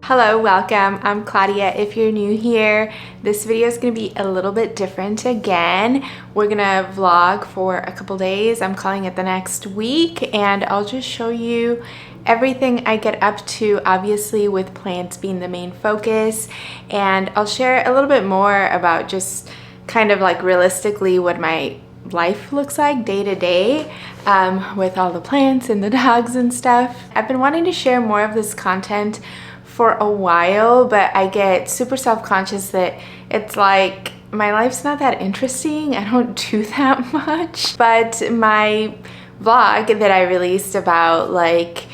Hello, welcome. I'm Claudia. If you're new here, this video is going to be a little bit different again. We're going to vlog for a couple days. I'm calling it the next week, and I'll just show you everything I get up to, obviously with plants being the main focus, and I'll share a little bit more about just kind of like realistically what my life looks like day to day with all the plants and the dogs and stuff. I've been wanting to share more of this content for a while, but I get super self-conscious that it's like my life's not that interesting. I don't do that much. But my vlog that I released about like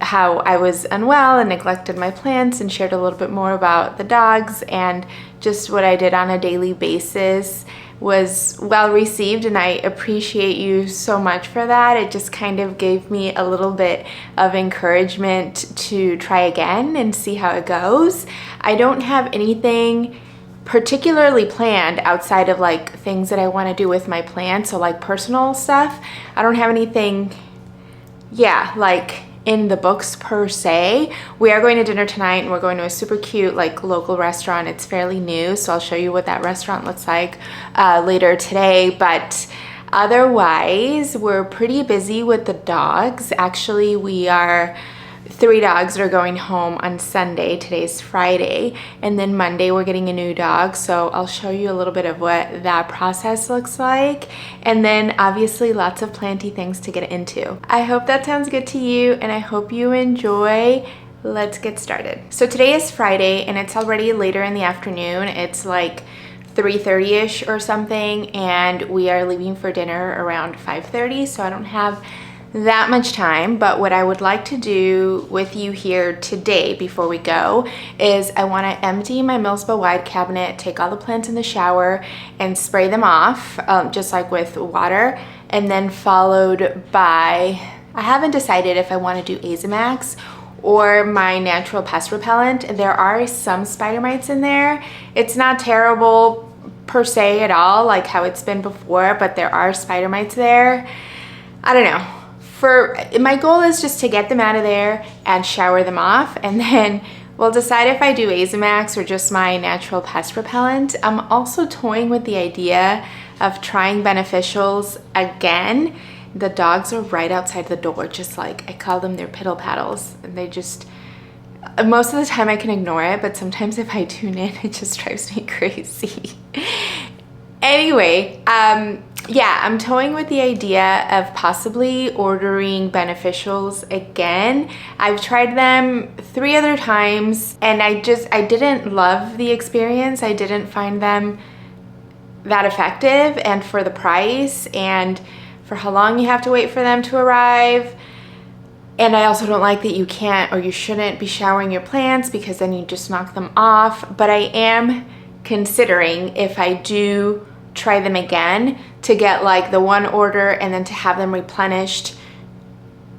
how I was unwell and neglected my plants and shared a little bit more about the dogs and just what I did on a daily basis was well received, and I appreciate you so much for that. It just kind of gave me a little bit of encouragement to try again and see how it goes. I don't have anything particularly planned outside of like things that I want to do with my plants, so like personal stuff. I don't have anything, like in the books per se. We are going to dinner tonight and we're going to a super cute like local restaurant. It's fairly new, so I'll show you what that restaurant looks like later today. But otherwise, we're pretty busy with the dogs. Actually, we are 3 dogs that are going home on Sunday. Today's Friday, and then Monday we're getting a new dog, so I'll show you a little bit of what that process looks like, and then obviously lots of planty things to get into. I hope that sounds good to you, and I hope you enjoy. Let's get started. So today is Friday and it's already later in the afternoon. It's like 3:30ish or something, and we are leaving for dinner around 5:30, so I don't have that much time. But what I would like to do with you here today before we go is I want to empty my milsbo wide cabinet, take all the plants in the shower and spray them off just like with water, and then followed by, I haven't decided if I want to do Azamax or my natural pest repellent. There are some spider mites in there. It's not terrible per se at all like how it's been before, but there are spider mites there. I don't know. My goal is just to get them out of there and shower them off, and then we'll decide if I do Azamax or just my natural pest repellent. I'm also toying with the idea of trying beneficials again. The dogs are right outside the door, just like I call them their piddle paddles, and they just, most of the time I can ignore it, but sometimes if I tune in, it just drives me crazy. Anyway, I'm toying with the idea of possibly ordering beneficials again. I've tried them 3 other times and I didn't love the experience. I didn't find them that effective, and for the price and for how long you have to wait for them to arrive. And I also don't like that you can't or you shouldn't be showering your plants because then you just knock them off. But I am considering, if I do try them again, to get like the one order and then to have them replenished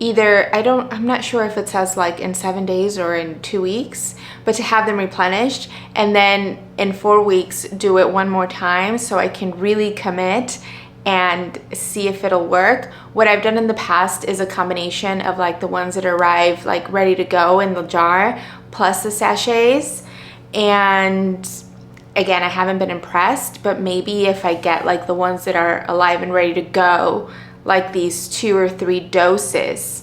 either, I'm not sure if it says like in 7 days or in 2 weeks, but to have them replenished and then in 4 weeks do it one more time so I can really commit and see if it'll work. What I've done in the past is a combination of like the ones that arrive like ready to go in the jar plus the sachets, and again, I haven't been impressed, but maybe if I get like the ones that are alive and ready to go, like these 2 or 3 doses,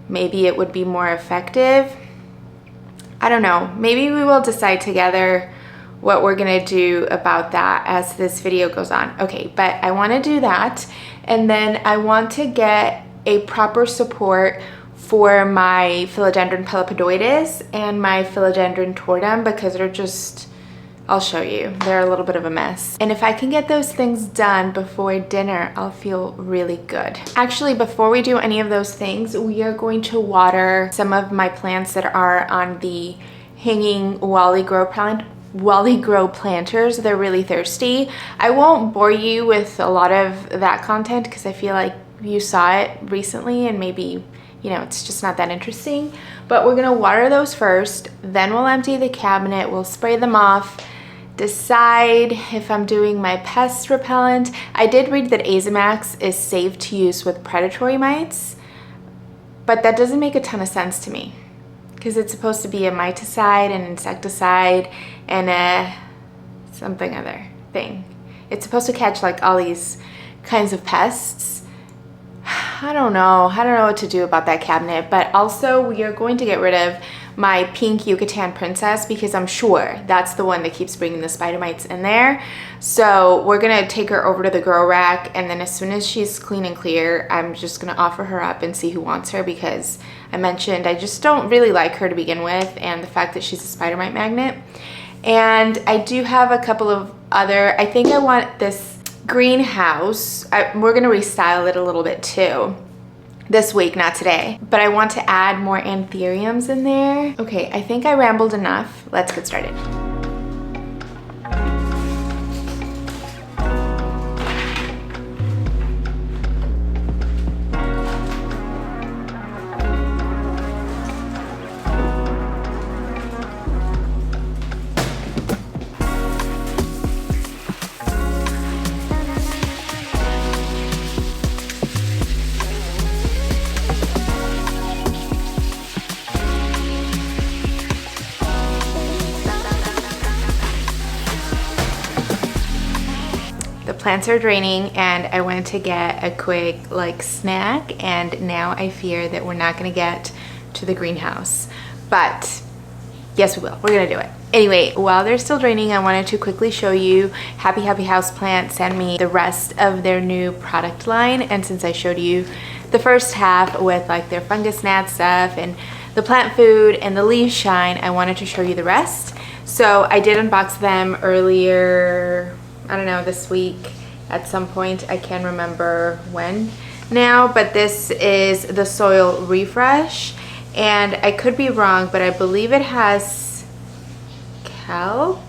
maybe it would be more effective. I don't know. Maybe we will decide together what we're gonna do about that as this video goes on. Okay, but I wanna do that, and then I want to get a proper support for my Philodendron polypodioides and my Philodendron tortum, because they're just, I'll show you, they're a little bit of a mess. And if I can get those things done before dinner, I'll feel really good. Actually, before we do any of those things, we are going to water some of my plants that are on the hanging Wally Grow planters. They're really thirsty. I won't bore you with a lot of that content because I feel like you saw it recently and maybe, it's just not that interesting. But we're gonna water those first, then we'll empty the cabinet, we'll spray them off, decide if I'm doing my pest repellent. I did read that Azamax is safe to use with predatory mites, but that doesn't make a ton of sense to me. because it's supposed to be a miticide, an insecticide, and a something other thing. It's supposed to catch like all these kinds of pests. I don't know what to do about that cabinet, but also we are going to get rid of my pink Yucatan princess because I'm sure that's the one that keeps bringing the spider mites in there. So we're gonna take her over to the grow rack, and then as soon as she's clean and clear, I'm just gonna offer her up and see who wants her, because I mentioned I just don't really like her to begin with, and the fact that she's a spider mite magnet. And I do have a couple of other, I think I want this greenhouse. We're gonna restyle it a little bit too. This week, not today, but I want to add more anthuriums in there. Okay, I think I rambled enough. Let's get started. Plants are draining, and I went to get a quick like snack, and now I fear that we're not gonna get to the greenhouse, but yes we will. We're gonna do it. Anyway, while they're still draining, I wanted to quickly show you Happy Houseplant sent me the rest of their new product line, and since I showed you the first half with like their fungus gnat stuff and the plant food and the leaves shine, I wanted to show you the rest. So I did unbox them earlier, I don't know, this week at some point. I can't remember when now, but this is the soil refresh, and I could be wrong, but I believe it has kelp,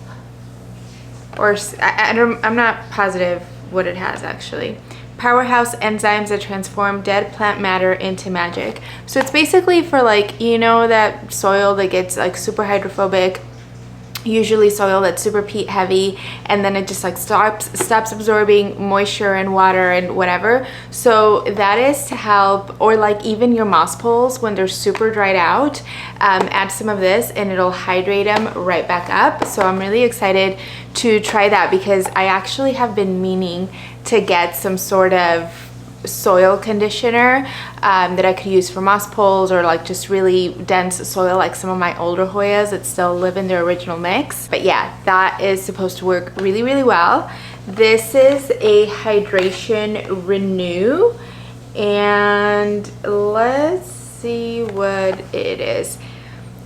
or I'm not positive what it has actually. Powerhouse enzymes that transform dead plant matter into magic. So it's basically for like, you know, that soil that gets like super hydrophobic, usually soil that's super peat heavy, and then it just like stops absorbing moisture and water and whatever. So that is to help, or like even your moss poles when they're super dried out, add some of this and it'll hydrate them right back up. So I'm really excited to try that, because I actually have been meaning to get some sort of soil conditioner that I could use for moss poles, or like just really dense soil like some of my older Hoyas that still live in their original mix. But yeah, that is supposed to work really, really well. This is a hydration renew, and let's see what it is.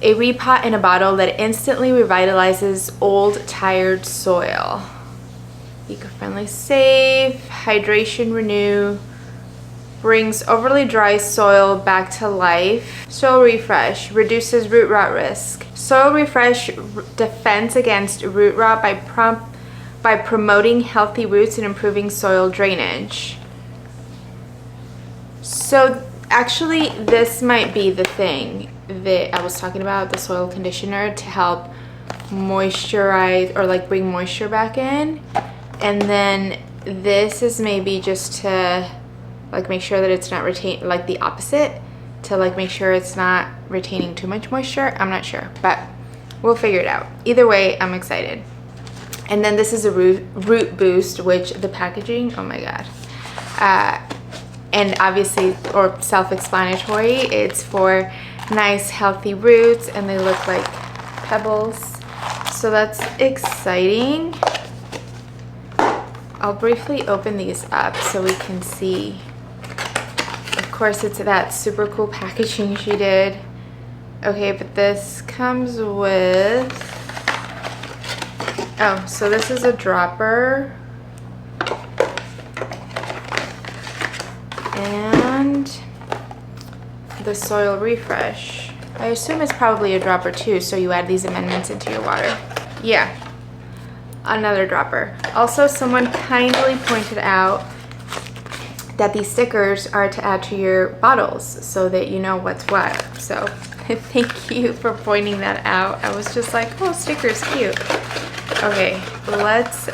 A repot in a bottle that instantly revitalizes old tired soil. Eco-friendly, safe, hydration renew. Brings overly dry soil back to life. Soil refresh reduces root rot risk. Soil refresh defends against root rot by promoting healthy roots and improving soil drainage. So actually this might be the thing that I was talking about, the soil conditioner, to help moisturize or like bring moisture back in. And then this is maybe just to like make sure that it's not like the opposite, to like make sure it's not retaining too much moisture. I'm not sure, but we'll figure it out. Either way, I'm excited. And then this is a root boost, which the packaging, oh my god. And obviously, or self-explanatory, it's for nice healthy roots, and they look like pebbles. So that's exciting. I'll briefly open these up so we can see. Of course, it's that super cool packaging she did. Okay, but this comes with, oh, so this is a dropper. And the soil refresh. I assume it's probably a dropper too, so you add these amendments into your water. Yeah, another dropper. Also, someone kindly pointed out that these stickers are to add to your bottles so that you know what's what. So thank you for pointing that out. I was just like, oh, stickers, cute. Okay, let's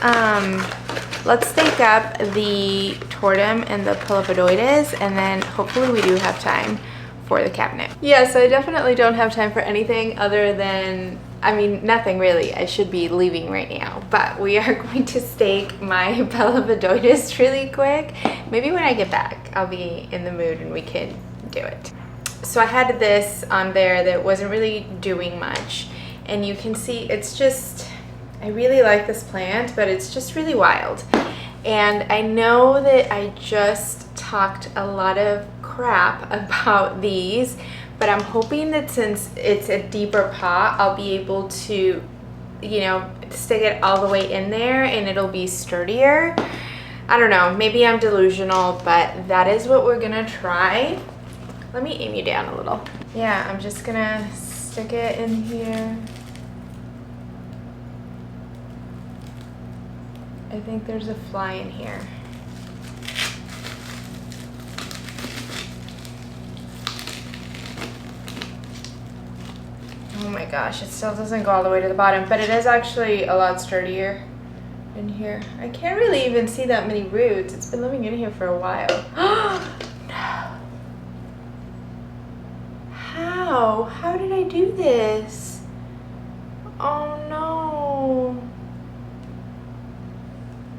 think up the tortum and the polypodioides, and then hopefully we do have time for the cabinet. Yeah, so I definitely don't have time for anything other than, I mean, nothing really. I should be leaving right now, but we are going to stake my polypodioides really quick. Maybe when I get back, I'll be in the mood and we can do it. So I had this on there that wasn't really doing much, and you can see it's just, I really like this plant, but it's just really wild. And I know that I just talked a lot of crap about these, but I'm hoping that since it's a deeper pot, I'll be able to, you know, stick it all the way in there and it'll be sturdier. I don't know, maybe I'm delusional, but that is what we're gonna try. Let me aim you down a little. Yeah, I'm just gonna stick it in here. I think there's a fly in here. Oh my gosh, it still doesn't go all the way to the bottom, but it is actually a lot sturdier in here. I can't really even see that many roots. It's been living in here for a while. No. How did I do this? Oh no.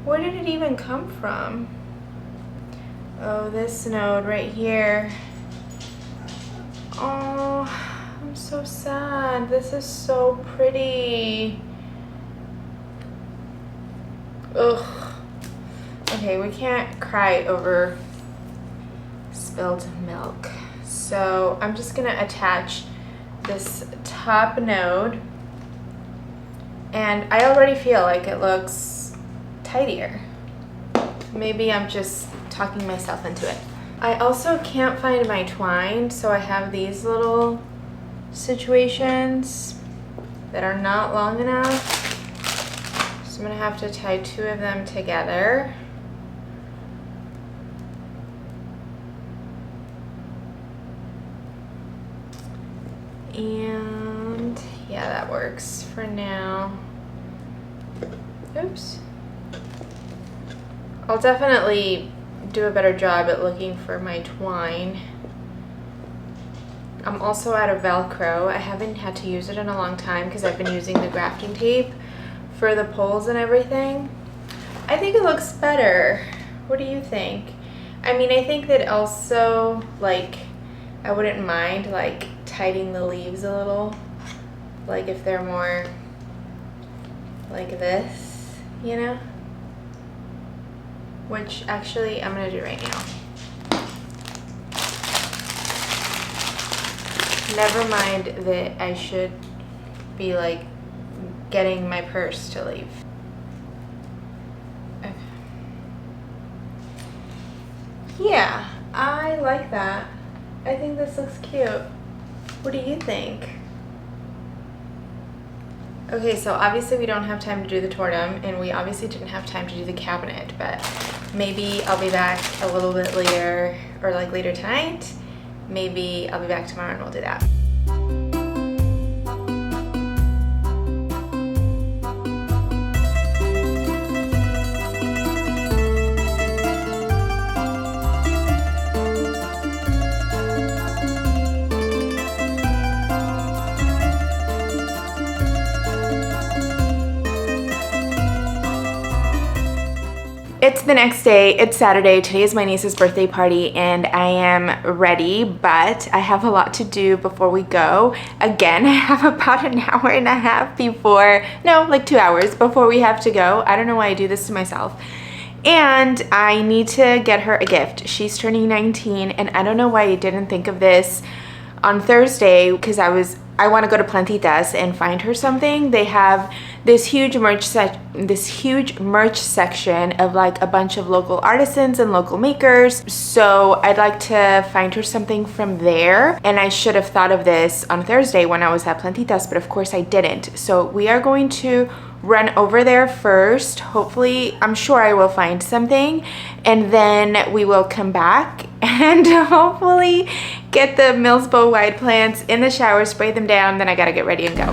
Where did it even come from? Oh, this node right here. Oh, I'm so sad. This is so pretty. Ugh. Okay, we can't cry over spilled milk. So I'm just gonna attach this top node, and I already feel like it looks tidier. Maybe I'm just talking myself into it. I also can't find my twine, so I have these little situations that are not long enough. So I'm gonna have to tie 2 of them together. And yeah, that works for now. Oops. I'll definitely do a better job at looking for my twine. I'm also out of Velcro. I haven't had to use it in a long time because I've been using the grafting tape for the poles and everything. I think it looks better. What do you think? I mean, I think that also, like, I wouldn't mind, like, tidying the leaves a little. Like, if they're more like this, you know? Which, actually, I'm gonna do right now. Never mind that I should be, like, getting my purse to leave. Okay. Yeah, I like that. I think this looks cute. What do you think? Okay, so obviously we don't have time to do the tortum, and we obviously didn't have time to do the cabinet, but maybe I'll be back a little bit later, or like later tonight. Maybe I'll be back tomorrow and we'll do that. It's the next day, it's Saturday, today is my niece's birthday party, and I am ready, but I have a lot to do before we go. Again, I have about an hour and a half before, no, like 2 hours before we have to go. I don't know why I do this to myself. And I need to get her a gift. She's turning 19, and I don't know why I didn't think of this on Thursday, because I want to go to Plantitas and find her something. They have this huge merch section of like a bunch of local artisans and local makers. So I'd like to find her something from there. And I should have thought of this on Thursday when I was at Plantitas, but of course I didn't. So we are going to run over there first. Hopefully, I'm sure I will find something, and then we will come back and hopefully get the milsbo wide plants in the shower, spray them down, then I gotta get ready and go.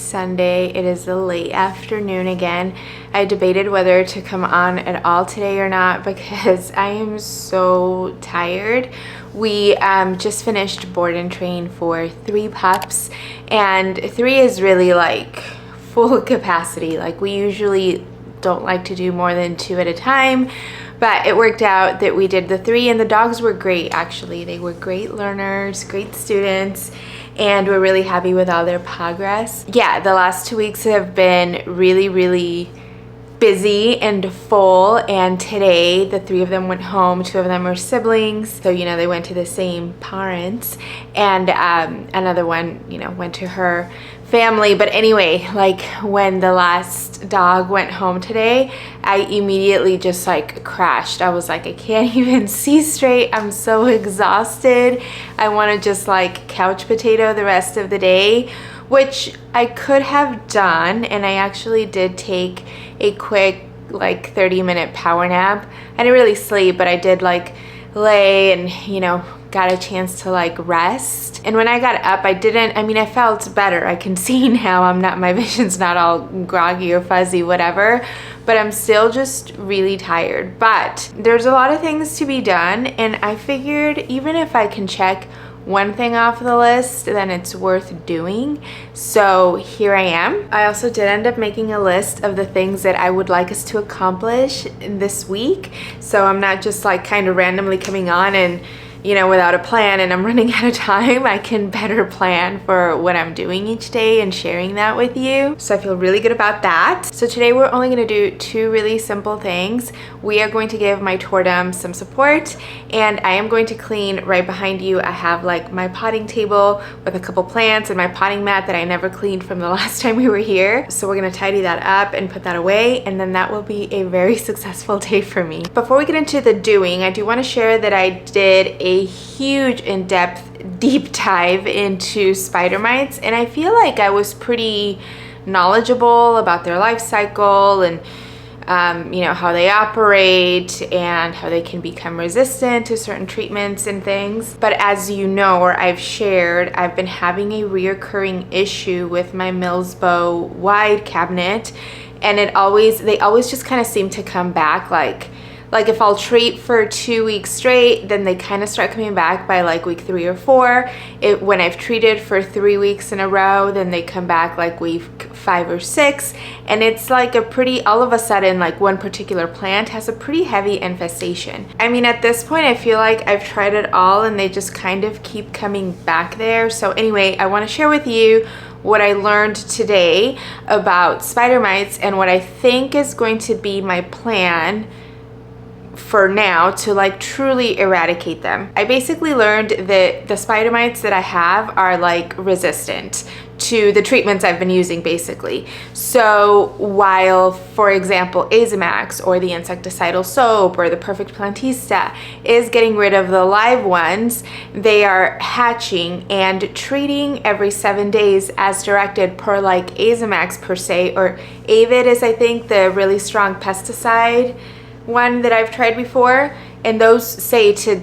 Sunday. It is the late afternoon again. I debated whether to come on at all today or not because I am so tired. We just finished board and train for 3 pups, and 3 is really like full capacity. Like, we usually don't like to do more than 2 at a time, but it worked out that we did the 3, and the dogs were great. Actually, they were great learners, great students, and we're really happy with all their progress. Yeah, the last 2 weeks have been really busy and full, and today the 3 of them went home. 2 of them are siblings, so you know, they went to the same parents, and another one, you know, went to her family. But anyway, like, when the last dog went home today, I immediately just like crashed. I was like, I can't even see straight. I'm so exhausted. I want to just like couch potato the rest of the day, which I could have done, and I actually did take a quick like 30-minute power nap. I didn't really sleep, but I did like lay and, you know, got a chance to like rest. And when I got up, I felt better. I can see now my vision's not all groggy or fuzzy, whatever, but I'm still just really tired. But there's a lot of things to be done, and I figured even if I can check one thing off the list, then it's worth doing. So here I am. I also did end up making a list of the things that I would like us to accomplish this week. So I'm not just like kind of randomly coming on and, you know, without a plan and I'm running out of time. I can better plan for what I'm doing each day and sharing that with you. So I feel really good about that. So today we're only going to do 2 really simple things. We are going to give my tortum some support, and I am going to clean right behind you. I have like my potting table with a couple plants and my potting mat that I never cleaned from the last time we were here. So we're going to tidy that up and put that away, and then that will be a very successful day for me. Before we get into the doing, I do want to share that I did a huge in-depth deep dive into spider mites, and I feel like I was pretty knowledgeable about their life cycle and you know, how they operate and how they can become resistant to certain treatments and things. But as you know, or I've shared, I've been having a reoccurring issue with my milsbo wide cabinet, and they always just kind of seem to come back. Like if I'll treat for 2 weeks straight, then they kind of start coming back by like week 3 or 4. When I've treated for 3 weeks in a row, then they come back like week 5 or 6. And it's like all of a sudden, like one particular plant has a pretty heavy infestation. I mean, at this point, I feel like I've tried it all and they just kind of keep coming back there. So anyway, I want to share with you what I learned today about spider mites and what I think is going to be my plan for now to like truly eradicate them. I basically learned that the spider mites that I have are like resistant to the treatments I've been using basically. So while, for example, Azamax or the insecticidal soap or the perfect plantista is getting rid of the live ones, they are hatching and treating every 7 days as directed per like Azamax per se, or Avid is I think the really strong pesticide one that I've tried before, and those say to,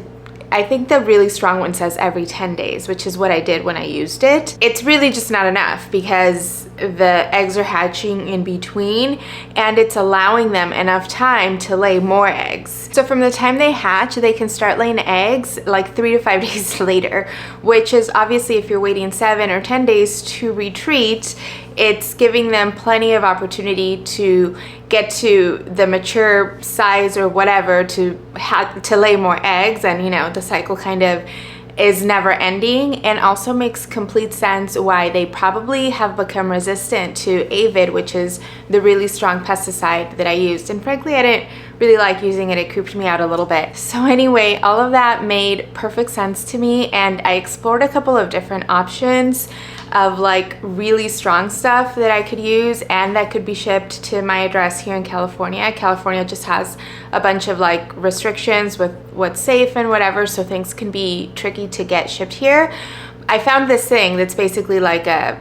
I think the really strong one says every 10 days, which is what I did when I used it. It's really just not enough because the eggs are hatching in between, and it's allowing them enough time to lay more eggs. So from the time they hatch, they can start laying eggs like 3 to 5 days later, which is obviously, if you're waiting 7 or 10 days to retreat, it's giving them plenty of opportunity to get to the mature size or whatever to lay more eggs, and you know, the cycle kind of is never ending, and also makes complete sense why they probably have become resistant to Avid, which is the really strong pesticide that I used. And frankly, I didn't really like using it. It creeped me out a little bit. So anyway, all of that made perfect sense to me, and I explored a couple of different options of like really strong stuff that I could use and that could be shipped to my address here in California. California just has a bunch of like restrictions with what's safe and whatever, so things can be tricky to get shipped here. I found this thing that's basically like a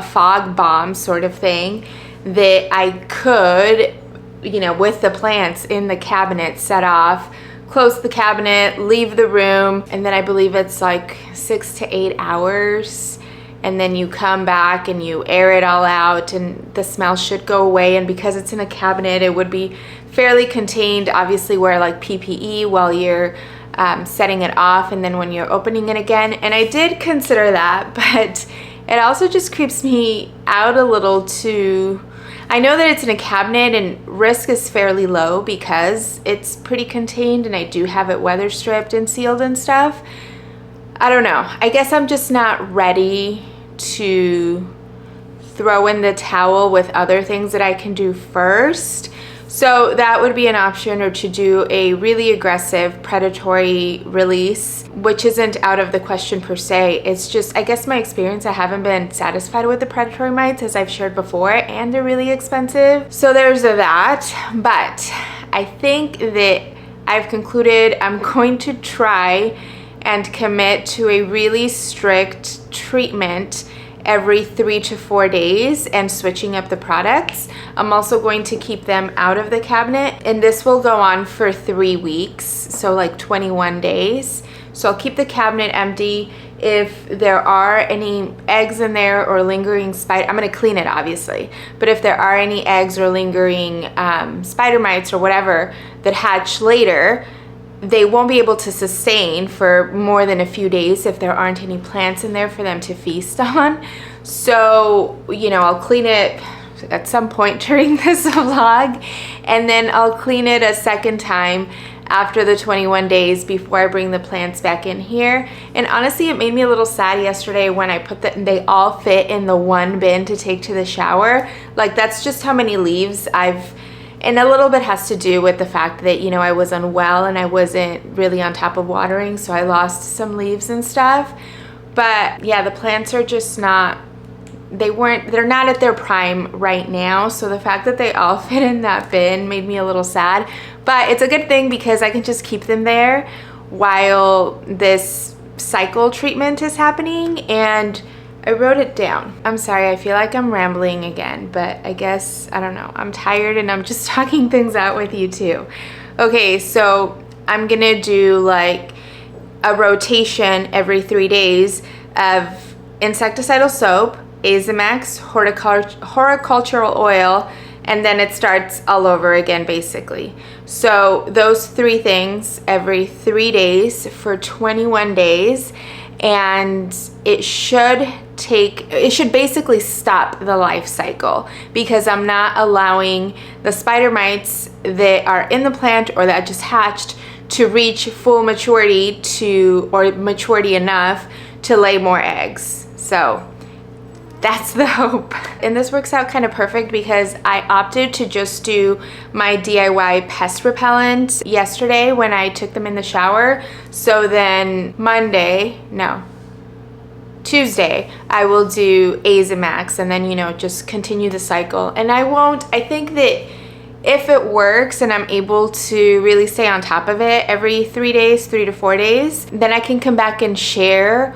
fog bomb sort of thing that I could, you know, with the plants in the cabinet, set off, close the cabinet, leave the room, and then I believe it's like 6 to 8 hours. and then you come back and you air it all out and the smell should go away. And because it's in a cabinet, it would be fairly contained. Obviously wear like PPE while you're setting it off and then when you're opening it again. And I did consider that, but it also just creeps me out a little to, I know that it's in a cabinet and risk is fairly low because it's pretty contained and I do have it weather stripped and sealed and stuff. I don't know. I guess I'm just not ready to throw in the towel with other things that I can do first. So that would be an option, or to do a really aggressive predatory release, which isn't out of the question per se. It's just, I guess my experience, I haven't been satisfied with the predatory mites, as I've shared before, and they're really expensive. So there's that, but I think that I've concluded I'm going to try and commit to a really strict treatment every 3 to 4 days and switching up the products. I'm also going to keep them out of the cabinet, and this will go on for 3 weeks, so like 21 days. So I'll keep the cabinet empty. If there are any eggs in there or lingering spider, I'm gonna clean it obviously, but if there are any eggs or lingering spider mites or whatever that hatch later, they won't be able to sustain for more than a few days if there aren't any plants in there for them to feast on. So, you know, I'll clean it at some point during this vlog, and then I'll clean it a second time after the 21 days before I bring the plants back in here. And honestly, it made me a little sad yesterday when I put they all fit in the one bin to take to the shower. Like, that's just how many leaves and a little bit has to do with the fact that, you know, I was unwell and I wasn't really on top of watering, so I lost some leaves and stuff. But yeah, the plants are just not, they're not at their prime right now. So the fact that they all fit in that bin made me a little sad. But it's a good thing because I can just keep them there while this cycle treatment is happening. And I wrote it down. I'm sorry, I feel like I'm rambling again, but I guess, I don't know, I'm tired and I'm just talking things out with you too. Okay, so I'm gonna do like a rotation every 3 days of insecticidal soap, Azamax, horticultural oil, and then it starts all over again basically. So those 3 things every 3 days for 21 days, and it should basically stop the life cycle because I'm not allowing the spider mites that are in the plant or that just hatched to reach full maturity or maturity enough to lay more eggs. So that's the hope. And this works out kind of perfect because I opted to just do my DIY pest repellent yesterday when I took them in the shower. So then Tuesday, I will do Azamax and then, you know, just continue the cycle. And I think that if it works and I'm able to really stay on top of it every 3 days, 3 to 4 days, then I can come back and share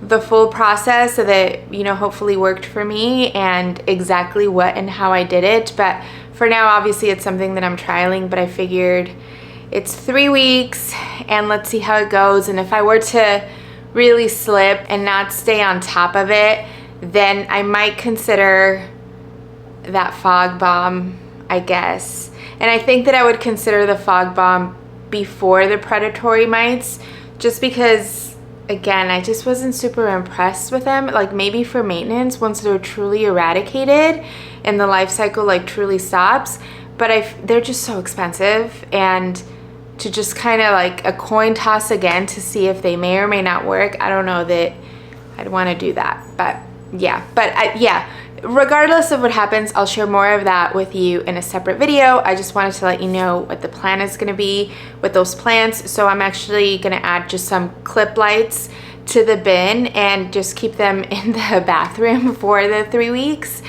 the full process so that, you know, hopefully worked for me and exactly what and how I did it. But for now, obviously it's something that I'm trialing, but I figured it's 3 weeks and let's see how it goes. And if I were to really slip and not stay on top of it, then I might consider that fog bomb, I guess. And I think that I would consider the fog bomb before the predatory mites, just because, again, I just wasn't super impressed with them. Like, maybe for maintenance once they're truly eradicated and the life cycle like truly stops, but they're just so expensive, and to just kind of like a coin toss again to see if they may or may not work, I don't know that I'd want to do that. But yeah, regardless of what happens, I'll share more of that with you in a separate video. I just wanted to let you know what the plan is going to be with those plants. So I'm actually going to add just some clip lights to the bin and just keep them in the bathroom for the 3 weeks.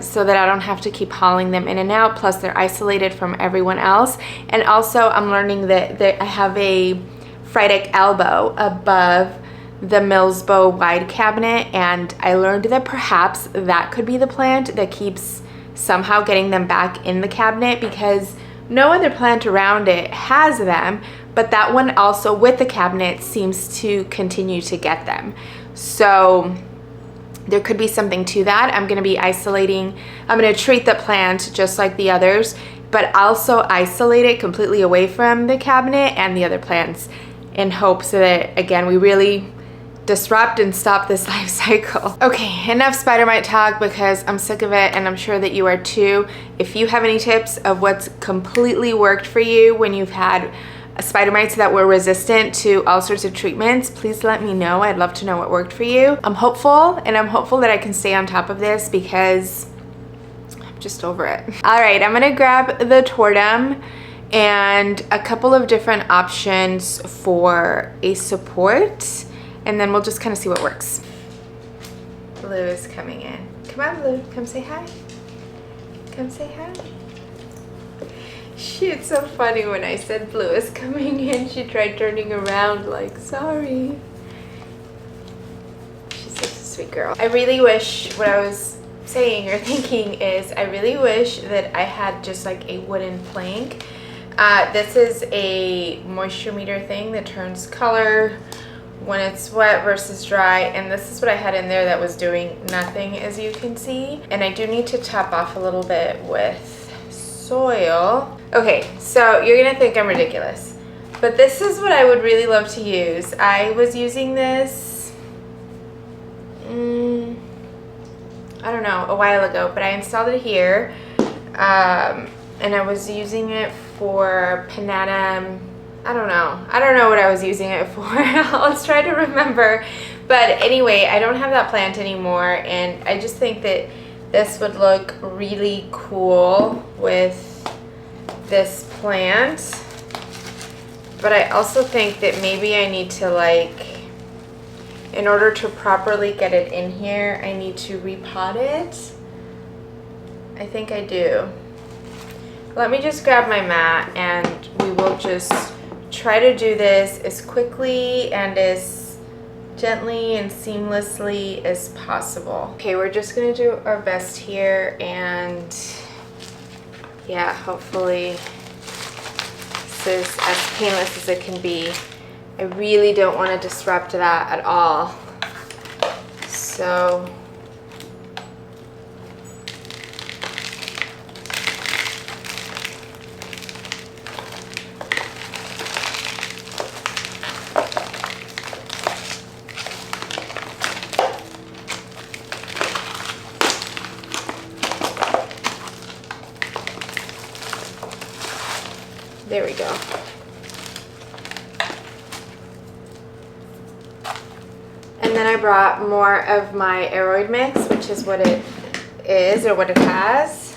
So that I don't have to keep hauling them in and out. Plus they're isolated from everyone else. And also I'm learning that I have a Friedic elbow above the milsbo wide cabinet, and I learned that perhaps that could be the plant that keeps somehow getting them back in the cabinet, because no other plant around it has them, but that one also with the cabinet seems to continue to get them. So there could be something to that. I'm gonna be isolating, I'm gonna treat the plant just like the others, but also isolate it completely away from the cabinet and the other plants in hopes that, again, we really disrupt and stop this life cycle. Okay, enough spider mite talk because I'm sick of it and I'm sure that you are too. If you have any tips of what's completely worked for you when you've had spider mites that were resistant to all sorts of treatments, please let me know. I'd love to know what worked for you. I'm hopeful, and I'm hopeful that I can stay on top of this because I'm just over it. All right, I'm gonna grab the tortum and a couple of different options for a support, and then we'll just kind of see what works. Blue is coming in. Come on, Blue, come say hi. Come say hi. It's so funny when I said Blue is coming in, she tried turning around like, sorry. She's such a sweet girl. I really wish, what I was saying or thinking is, I really wish that I had just like a wooden plank. This is a moisture meter thing that turns color when it's wet versus dry, and this is what I had in there that was doing nothing, as you can see. And I do need to top off a little bit with soil. Okay, so you're gonna think I'm ridiculous, but this is what I would really love to use. I was using this, I don't know, a while ago, but I installed it here, and I was using it for Panatum. I don't know what I was using it for. Let's try to remember. But anyway, I don't have that plant anymore, and I just think that this would look really cool with this plant. But I also think that maybe I need to, like, in order to properly get it in here, I need to repot it. I think I do. Let me just grab my mat and we will just try to do this as quickly and as gently and seamlessly as possible. Okay, we're just gonna do our best here, and yeah, hopefully this is as painless as it can be. I really don't want to disrupt that at all. So there we go. And then I brought more of my aroid mix, which is what it is, or what it has.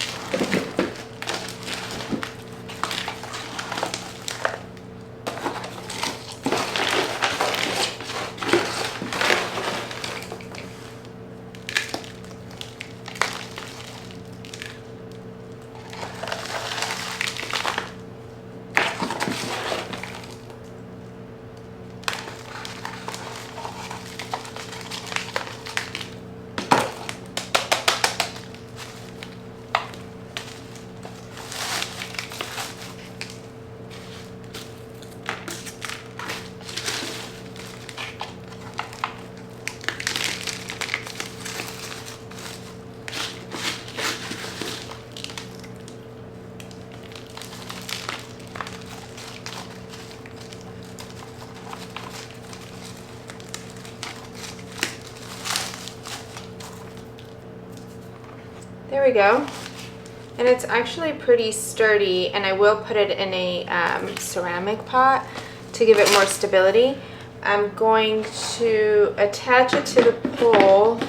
There we go. And it's actually pretty sturdy, and I will put it in a ceramic pot to give it more stability. I'm going to attach it to the pole.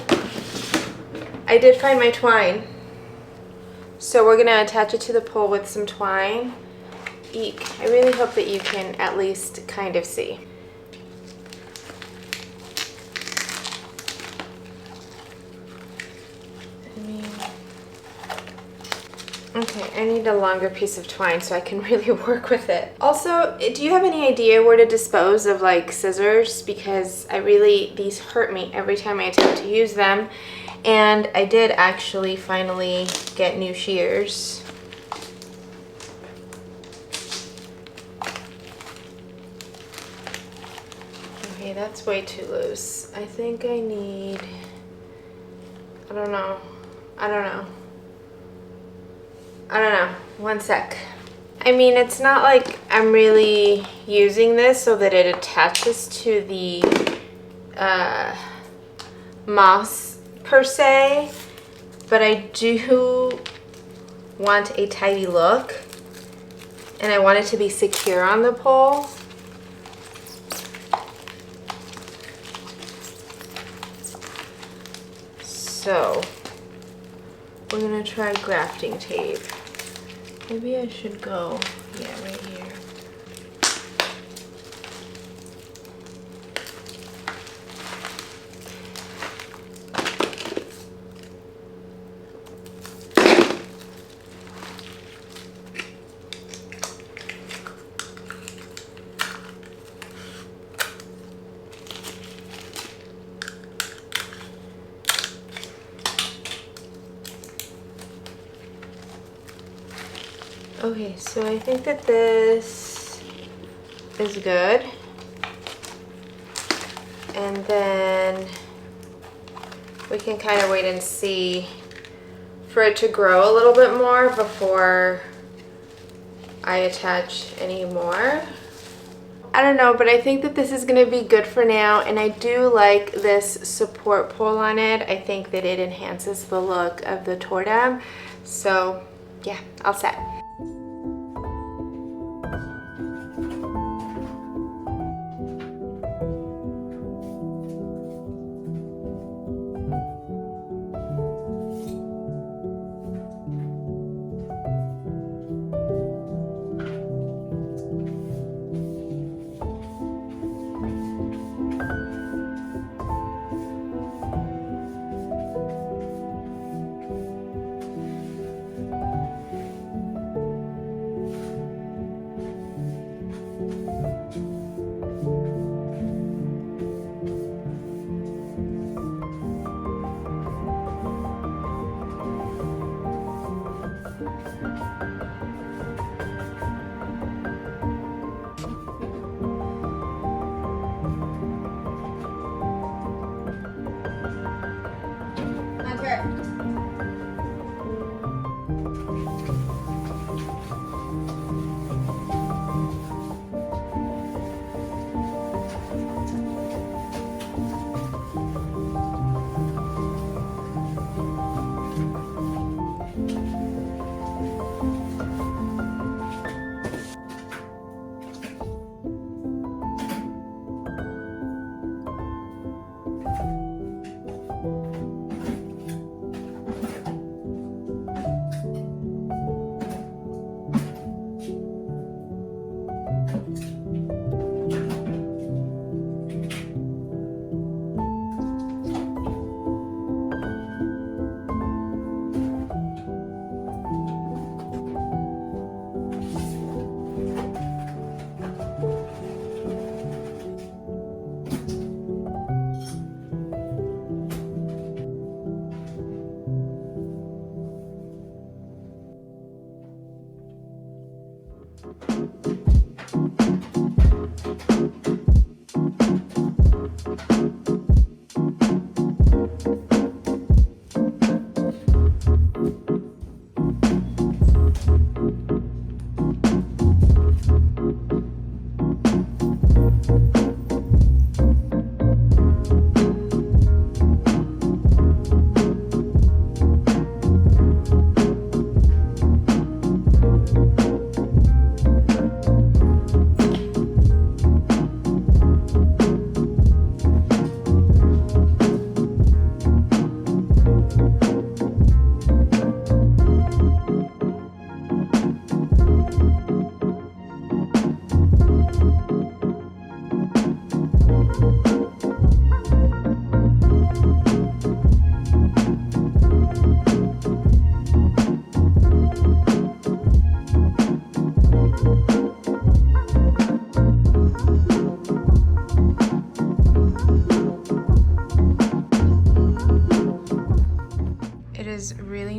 I did find my twine. So we're gonna attach it to the pole with some twine. Eek. I really hope that you can at least kind of see. Okay, I need a longer piece of twine so I can really work with it. Also, do you have any idea where to dispose of like scissors? Because these hurt me every time I attempt to use them. And I did actually finally get new shears. Okay, that's way too loose. I think I need I don't know. One sec. I mean, it's not like I'm really using this so that it attaches to the moss per se, but I do want a tidy look and I want it to be secure on the pole. So we're gonna try grafting tape. Maybe I should go, yeah, right here. Okay, so I think that this is good. And then we can kind of wait and see for it to grow a little bit more before I attach any more. I don't know, but I think that this is going to be good for now, and I do like this support pole on it. I think that it enhances the look of the tortum. So yeah, all set.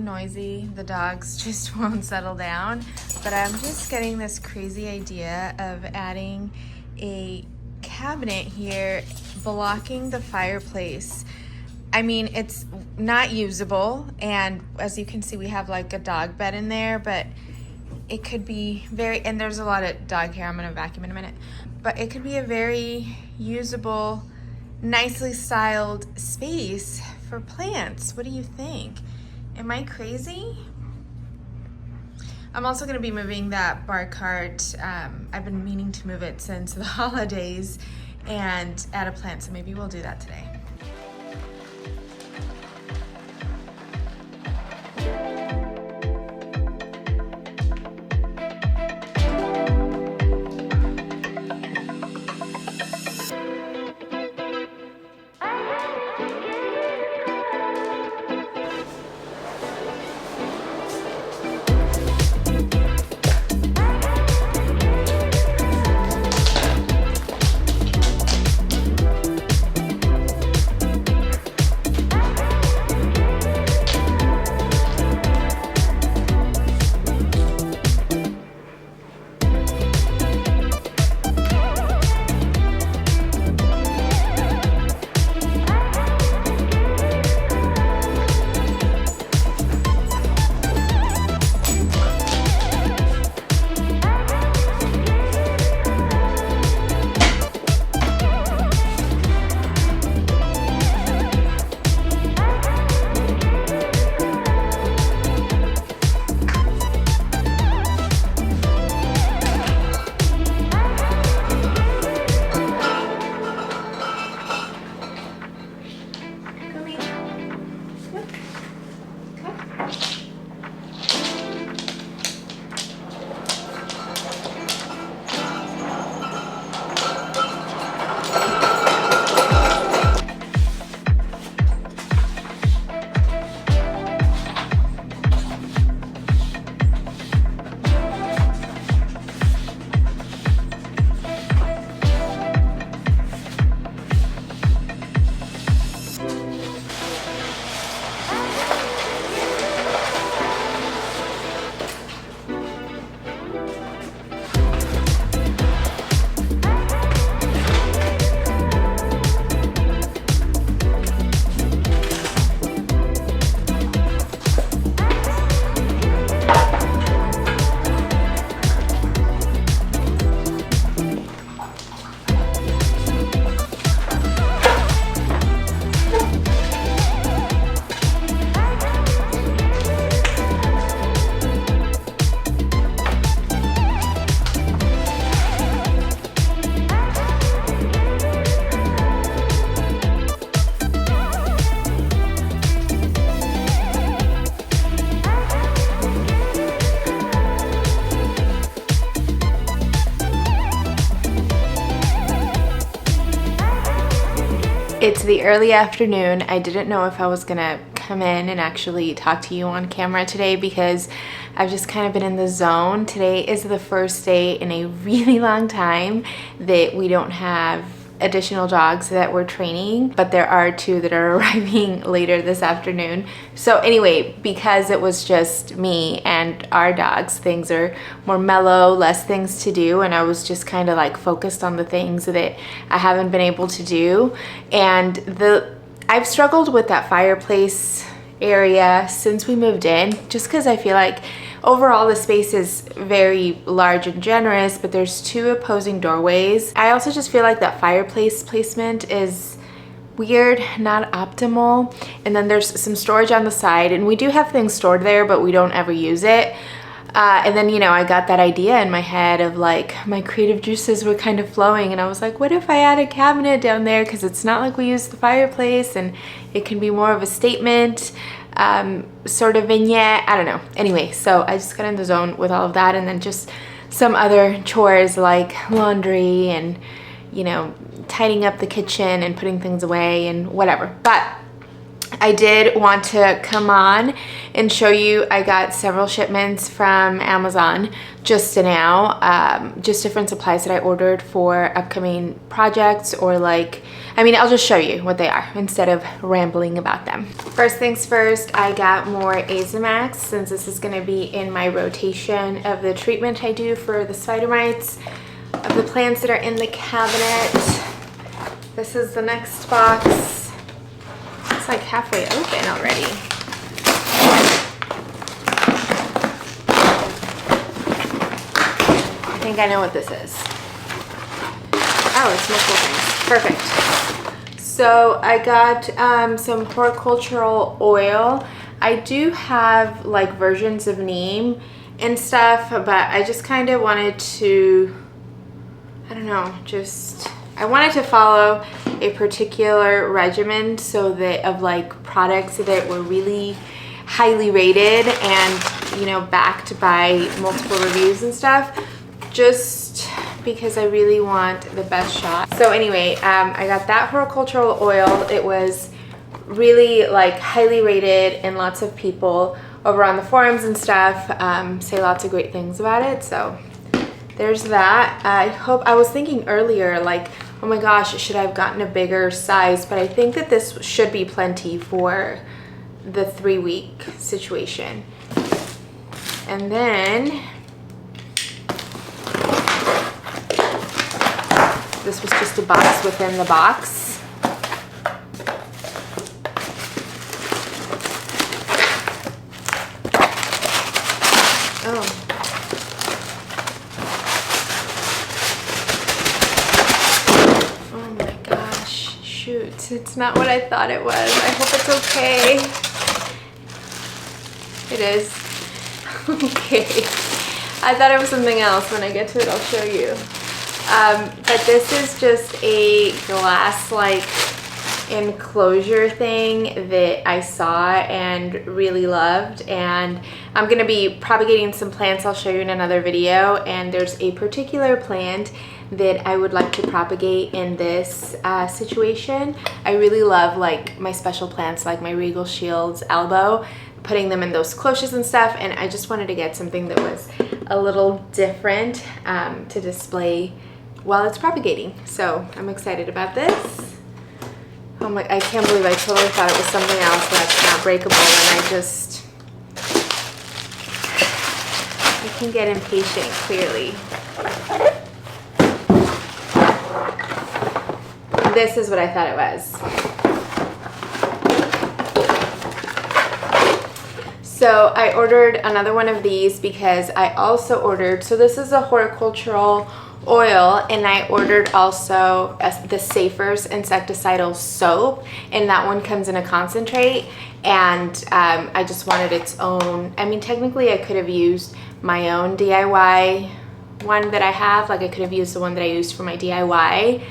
Noisy. The dogs just won't settle down, but I'm just getting this crazy idea of adding a cabinet here blocking the fireplace. I mean, it's not usable, and as you can see, we have like a dog bed in there, but it could be very, and there's a lot of dog hair. I'm gonna vacuum in a minute, but it could be a very usable, nicely styled space for plants. What do you think? Am I crazy? I'm also gonna be moving that bar cart. I've been meaning to move it since the holidays and add a plant, so maybe we'll do that today. It's the early afternoon. I didn't know if I was gonna come in and actually talk to you on camera today because I've just kind of been in the zone. Today is the first day in a really long time that we don't have additional dogs that we're training, but there are 2 that are arriving later this afternoon. So anyway, because it was just me and our dogs, things are more mellow, less things to do, and I was just kind of like focused on the things that I haven't been able to do. And I've struggled with that fireplace area since we moved in, just because I feel like overall the space is very large and generous, but there's 2 opposing doorways. I also just feel like that fireplace placement is weird, not optimal. And then there's some storage on the side, and we do have things stored there, but we don't ever use it. And then, you know, I got that idea in my head of like my creative juices were kind of flowing, and I was like, what if I add a cabinet down there? Because it's not like we use the fireplace, and it can be more of a statement sort of vignette. I don't know. Anyway, so I just got in the zone with all of that, and then just some other chores like laundry and, you know, tidying up the kitchen and putting things away and whatever. But I did want to come on and show you, I got several shipments from Amazon just now, just different supplies that I ordered for upcoming projects, or like, I mean, I'll just show you what they are instead of rambling about them. First things first, I got more Azamax, since this is gonna be in my rotation of the treatment I do for the spider mites of the plants that are in the cabinet. This is the next box. it's like halfway open already. I think I know what this is. Oh, it's multiple things. Perfect. So I got some horticultural oil. I do have like versions of neem and stuff, but I just kind of wanted to, I don't know, I wanted to follow a particular regimen so that of like products that were really highly rated and, you know, backed by multiple reviews and stuff, just because I really want the best shot. So anyway, I got that horticultural oil. It was really like highly rated, and lots of people over on the forums and stuff say lots of great things about it. So there's that. I was thinking earlier, like, oh my gosh, should I have gotten a bigger size? But I think that this should be plenty for the 3-week situation. And then this was just a box within the box. Oh my gosh, shoot, it's not what I thought it was. I hope it's okay. It is. Okay. I thought it was something else. When I get to it, I'll show you. But this is just a glass like enclosure thing that I saw and really loved, and I'm going to be propagating some plants I'll show you in another video. And there's a particular plant that I would like to propagate in this situation. I really love like my special plants, like my Regal Shields elbow, putting them in those cloches and stuff, and I just wanted to get something that was a little different to display while it's propagating. So I'm excited about this. Oh my, I can't believe I totally thought it was something else that's not breakable, and I can get impatient, clearly. This is what I thought it was. So I ordered another one of these because I also ordered, so this is a horticultural oil, and I ordered also the Safer's insecticidal soap, and that one comes in a concentrate, and I just wanted its own. I mean, technically I could have used my own DIY one that I have, like I could have used the one that I used for my DIY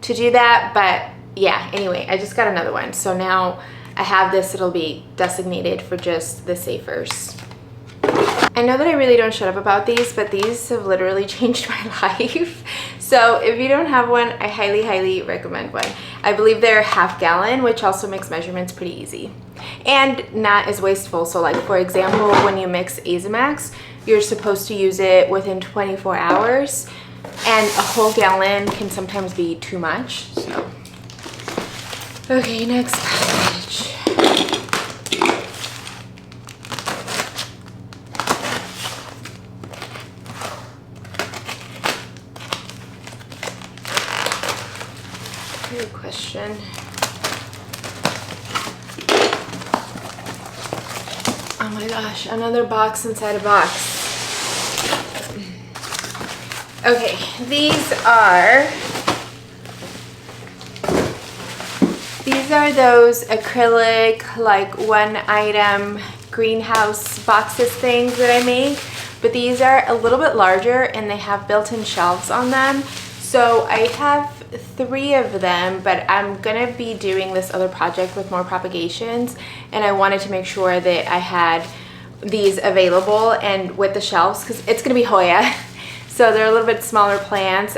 to do that, but yeah, anyway, I just got another one. So now I have this, it'll be designated for just the Safer's. I know that I really don't shut up about these, but these have literally changed my life. So if you don't have one, I highly, highly recommend one. I believe they're half gallon, which also makes measurements pretty easy and not as wasteful. So like, for example, when you mix Azamax, you're supposed to use it within 24 hours, and a whole gallon can sometimes be too much. So, okay, next package. Good question. Oh my gosh, another box inside a box. Okay, these are those acrylic, like one item greenhouse boxes things that I make, but these are a little bit larger and they have built-in shelves on them. So I have 3 of them, but I'm gonna be doing this other project with more propagations, and I wanted to make sure that I had these available and with the shelves, because it's gonna be Hoya. So they're a little bit smaller plants,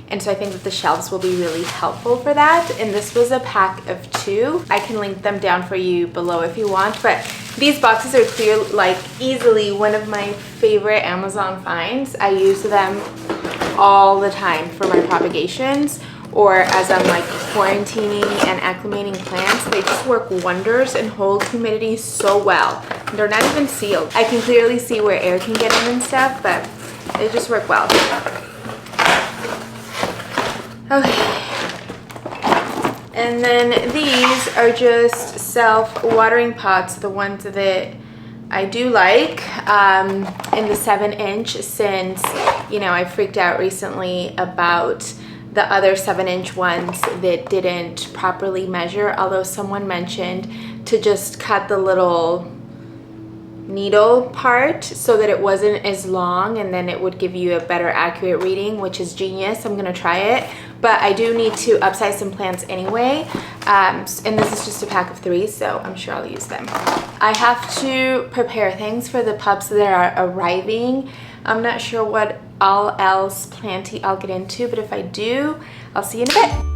and so I think that the shelves will be really helpful for that. And this was a pack of 2. I can link them down for you below if you want, but these boxes are clear, like easily one of my favorite Amazon finds. I use them all the time for my propagations, or as I'm like quarantining and acclimating plants. They just work wonders and hold humidity so well. They're not even sealed. I can clearly see where air can get in and stuff, but they just work well. Okay. And then these are just self-watering pots, the ones that I do like, in the 7-inch, since, you know, I freaked out recently about the other 7-inch ones that didn't properly measure, although someone mentioned to just cut the little needle part so that it wasn't as long, and then it would give you a better accurate reading, which is genius. I'm gonna try it, but I do need to upsize some plants anyway, and this is just a pack of 3, so I'm sure I'll use them. I have to prepare things for the pups that are arriving. I'm not sure what all else planty I'll get into, but if I do, I'll see you in a bit.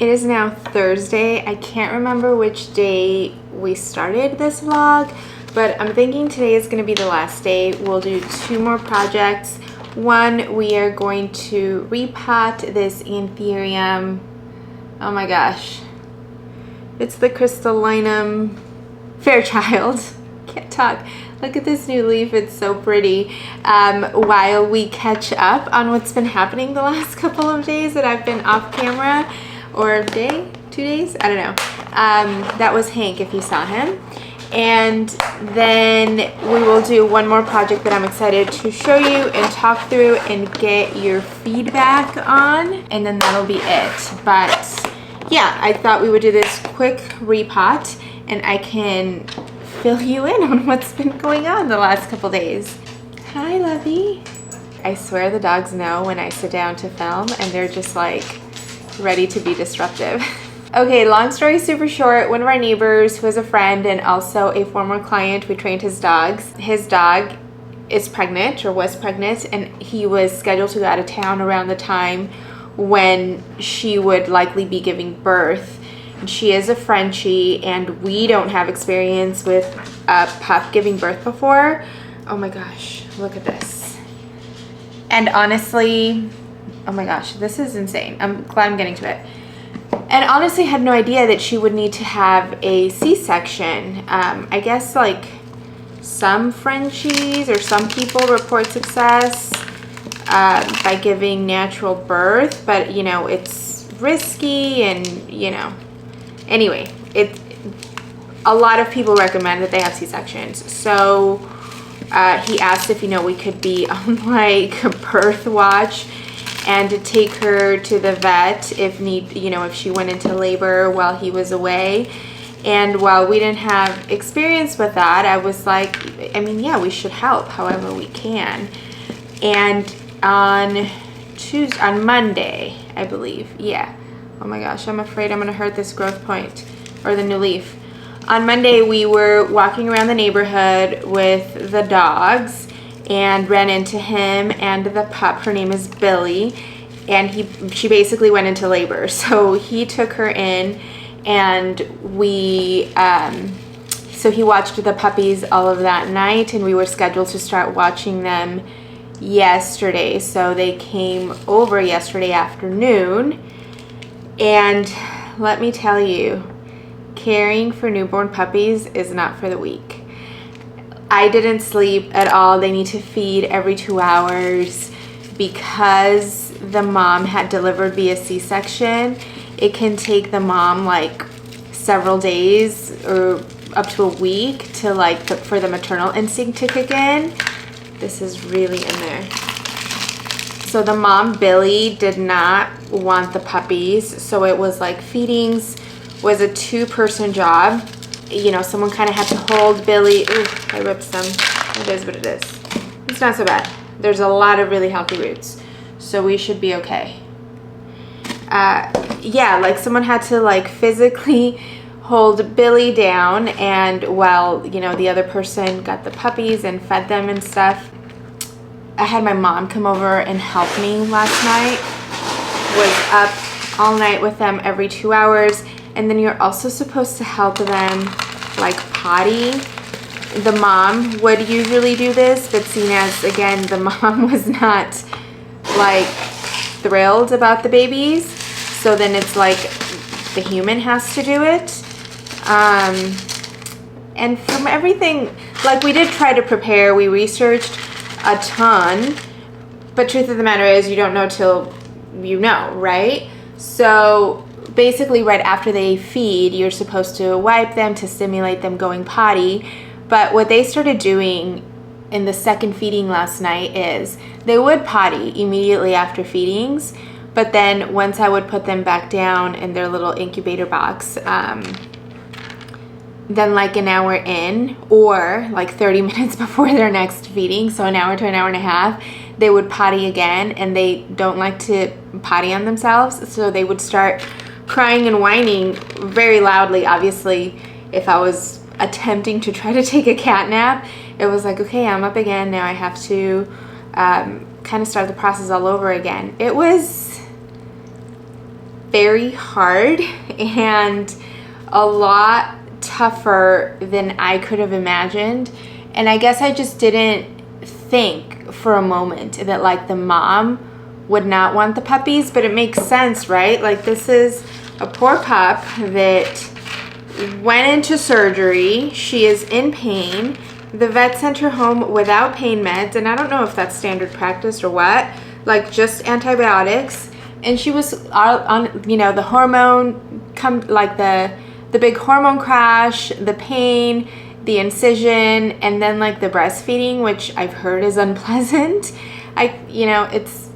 It is now Thursday. I can't remember which day we started this vlog, but I'm thinking today is going to be the last day. We'll do 2 more projects. One, we are going to repot this anthurium. Oh my gosh. It's the crystallinum fairchild. Can't talk. Look at this new leaf, it's so pretty. While we catch up on what's been happening the last couple of days that I've been off camera, or day, 2 days, I don't know. That was Hank, if you saw him. And then we will do 1 more project that I'm excited to show you and talk through and get your feedback on, and then that'll be it. But yeah, I thought we would do this quick repot and I can fill you in on what's been going on the last couple days. Hi, Lovey. I swear the dogs know when I sit down to film, and they're just like ready to be disruptive. Okay, long story super short, one of our neighbors who is a friend and also a former client, we trained his dogs. His dog is pregnant, or was pregnant, and he was scheduled to go out of town around the time when she would likely be giving birth. And she is a Frenchie, and we don't have experience with a pup giving birth before. Oh my gosh, look at this. And honestly, oh my gosh, this is insane. I'm glad I'm getting to it. And honestly had no idea that she would need to have a C-section. I guess like some Frenchies or some people report success by giving natural birth, but you know, it's risky, and you know, anyway, a lot of people recommend that they have C-sections. So he asked if, you know, we could be on like a birth watch and to take her to the vet if need, you know, if she went into labor while he was away. And while we didn't have experience with that, I was like, I mean, yeah, we should help however we can. And on Monday, I believe, yeah. Oh my gosh, I'm afraid I'm gonna hurt this growth point, or the new leaf. On Monday, we were walking around the neighborhood with the dogs and ran into him and the pup. Her name is Billy, and she basically went into labor. So he took her in, and so he watched the puppies all of that night, and we were scheduled to start watching them yesterday. So they came over yesterday afternoon, and let me tell you, caring for newborn puppies is not for the weak. I didn't sleep at all. They need to feed every 2 hours. Because the mom had delivered via C-section, it can take the mom like several days or up to a week to like for the maternal instinct to kick in. This is really in there. So the mom, Billy, did not want the puppies. So it was like feedings was a 2-person job. You know, someone kind of had to hold Billy. Ooh, I ripped some. It is what it is. It's not so bad. There's a lot of really healthy roots. So we should be okay. Yeah, like someone had to like physically hold Billy down, and while, you know, the other person got the puppies and fed them and stuff. I had my mom come over and help me last night. Was up all night with them every 2 hours. And then you're also supposed to help them like potty. The mom would usually do this, but seeing as, again, the mom was not like thrilled about the babies. So then it's like the human has to do it. And from everything, like we did try to prepare, we researched a ton, but truth of the matter is you don't know till you know, right? So basically right after they feed, you're supposed to wipe them to stimulate them going potty. But what they started doing in the second feeding last night is they would potty immediately after feedings, but then once I would put them back down in their little incubator box, then like an hour in, or like 30 minutes before their next feeding, so an hour to an hour and a half, they would potty again, and they don't like to potty on themselves, so they would start crying and whining very loudly. Obviously, if I was attempting to try to take a cat nap, it was like, okay, I'm up again, now I have to kind of start the process all over again. It was very hard and a lot tougher than I could have imagined. And I guess I just didn't think for a moment that like the mom would not want the puppies, but it makes sense, right? Like this is a poor pup that went into surgery. She is in pain. The vet sent her home without pain meds, and I don't know if that's standard practice or what, like just antibiotics. And she was on, you know, the hormone, like the big hormone crash, the pain, the incision, and then like the breastfeeding, which I've heard is unpleasant. You know, it's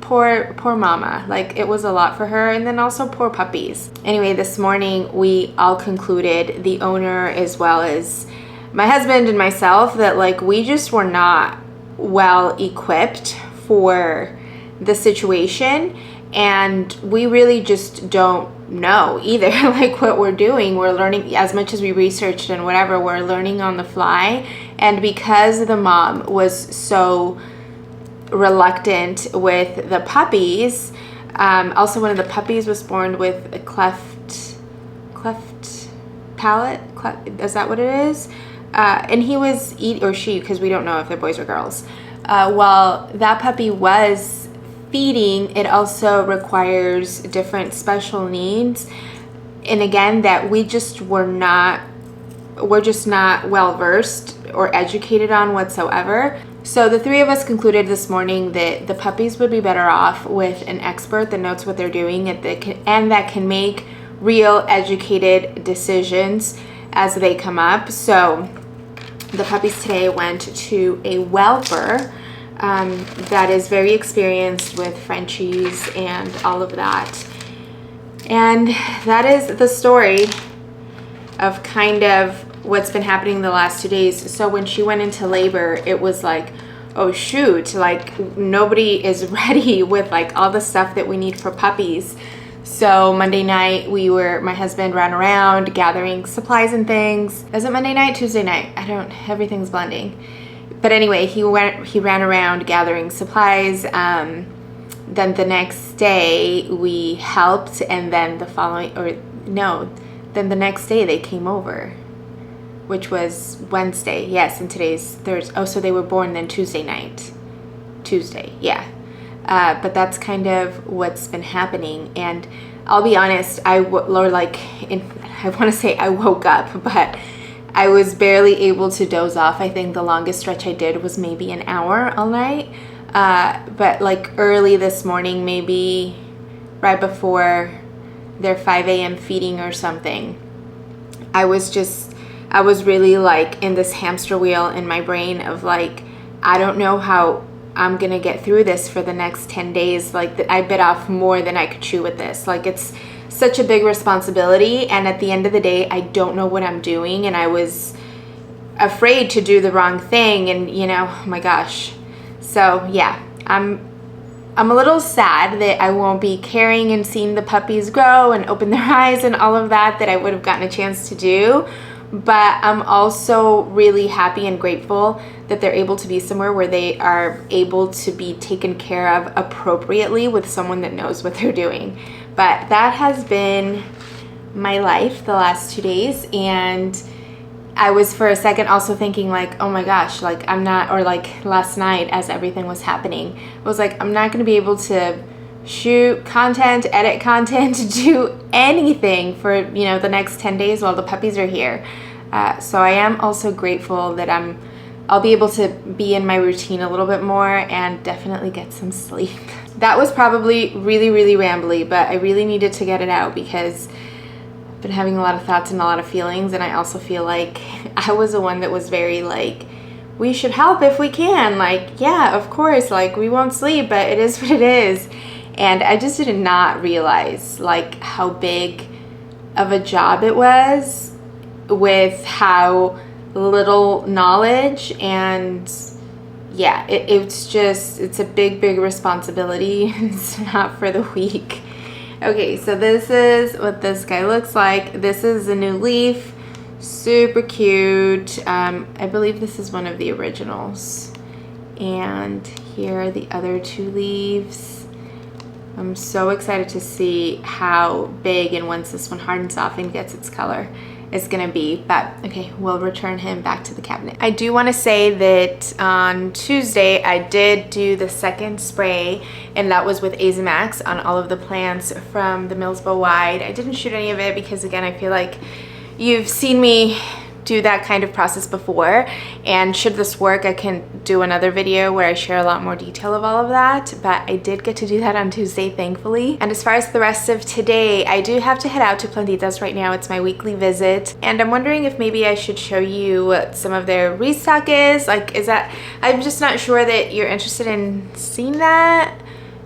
poor mama. Like it was a lot for her, and then also poor puppies. Anyway, this morning we all concluded, the owner as well as my husband and myself, that like we just were not well equipped for the situation, and we really just don't know either like what we're doing. We're learning as much as we researched and whatever, we're learning on the fly. And because the mom was so reluctant with the puppies, also one of the puppies was born with a cleft palate, is that what it is? And he was or she, because we don't know if they're boys or girls, while that puppy was feeding, it also requires different special needs, and again that we're just not well versed or educated on whatsoever. So the three of us concluded this morning that the puppies would be better off with an expert that knows what they're doing and that can make real educated decisions as they come up. So the puppies today went to a whelper that is very experienced with Frenchies and all of that. And that is the story of kind of what's been happening the last 2 days. So when she went into labor, it was like, oh shoot, like nobody is ready with like all the stuff that we need for puppies. So Monday night my husband ran around gathering supplies and things. Is it Monday night, Tuesday night? Everything's blending. But anyway, he ran around gathering supplies. Then the next day we helped, and then then the next day they came over, which was Wednesday. Yes, and today's Thursday. Oh, so they were born then Tuesday night. Tuesday, yeah. But that's kind of what's been happening. And I'll be honest, I want to say I woke up, but I was barely able to doze off. I think the longest stretch I did was maybe an hour all night. But like early this morning, maybe right before their 5 a.m. feeding or something, I was really like in this hamster wheel in my brain of like, I don't know how I'm gonna get through this for the next 10 days. Like I bit off more than I could chew with this. Like it's such a big responsibility, and at the end of the day, I don't know what I'm doing, and I was afraid to do the wrong thing, and you know, oh my gosh. So yeah, I'm a little sad that I won't be caring and seeing the puppies grow and open their eyes and all of that I would have gotten a chance to do. But I'm also really happy and grateful that they're able to be somewhere where they are able to be taken care of appropriately with someone that knows what they're doing. But that has been my life the last 2 days, and I was for a second also thinking like, oh my gosh, like I'm not, or like last night as everything was happening, I was like, I'm not going to be able to shoot content, edit content, do anything for, you know, the next 10 days while the puppies are here. So I am also grateful that I'll be able to be in my routine a little bit more and definitely get some sleep. That was probably really, really rambly, but I really needed to get it out because I've been having a lot of thoughts and a lot of feelings, and I also feel like I was the one that was very like, we should help if we can. Like, yeah, of course, like we won't sleep, but it is what it is. And I just did not realize like how big of a job it was with how little knowledge, and yeah, it's a big responsibility. It's not for the weak. Okay, so this is what this guy looks like. This is a new leaf, super cute. I believe this is one of the originals, and here are the other 2 leaves. I'm so excited to see how big, and once this one hardens off and gets its color, it's gonna be. But okay, we'll return him back to the cabinet. I do want to say that on Tuesday I did do the second spray, and that was with Azamax on all of the plants from the milsbo wide. I didn't shoot any of it because again, I feel like you've seen me do that kind of process before, and should this work, I can do another video where I share a lot more detail of all of that, but I did get to do that on Tuesday, thankfully. And as far as the rest of today, I do have to head out to Plantitas right now. It's my weekly visit, and I'm wondering if maybe I should show you what some of their restock is. Like, is that, I'm just not sure that you're interested in seeing that.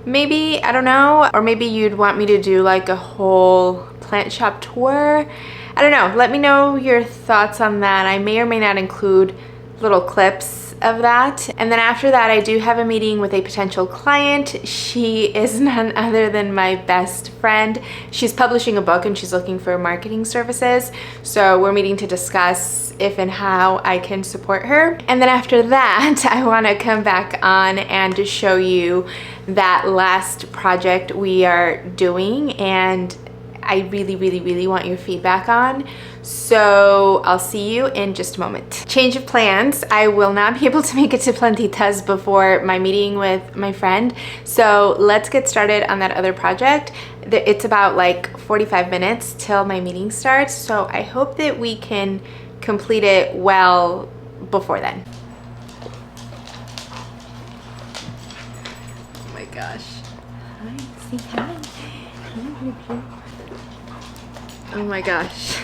Maybe, I don't know, or maybe you'd want me to do like a whole plant shop tour. I don't know, let me know your thoughts on that. I may or may not include little clips of that. And then after that, I do have a meeting with a potential client. She is none other than my best friend. She's publishing a book and she's looking for marketing services. So we're meeting to discuss if and how I can support her. And then after that, I wanna come back on and show you that last project we are doing, and I really want your feedback on. So I'll see you in just a moment. Change of plans. I will not be able to make it to Plantitas before my meeting with my friend. So let's get started on that other project. It's about like 45 minutes till my meeting starts. So I hope that we can complete it well before then. Oh my gosh. Hi, say hi. Oh my gosh.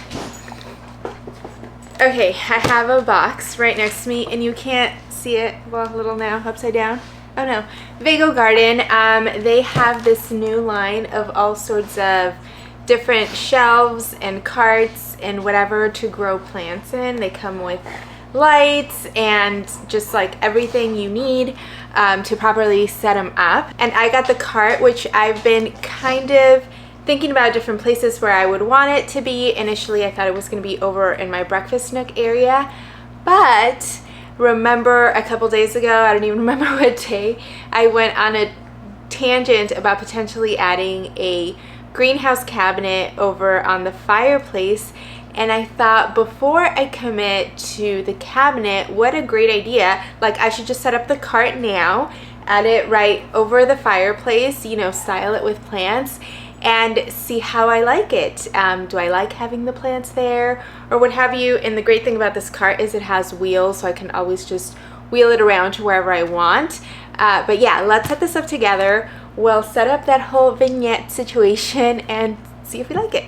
Okay, I have a box right next to me, and you can't see it, well, a little now, upside down. Oh no, Vego Garden, they have this new line of all sorts of different shelves and carts and whatever to grow plants in. They come with lights and just like everything you need to properly set them up. And I got the cart, which I've been kind of thinking about different places where I would want it to be. Initially, I thought it was going to be over in my breakfast nook area, but remember a couple days ago, I don't even remember what day, I went on a tangent about potentially adding a greenhouse cabinet over on the fireplace, and I thought before I commit to the cabinet, what a great idea. Like, I should just set up the cart now, add it right over the fireplace, you know, style it with plants, and see how I like it. Do I like having the plants there or what have you? And the great thing about this cart is it has wheels, so I can always just wheel it around to wherever I want. But yeah, let's set this up together. We'll set up that whole vignette situation and see if we like it.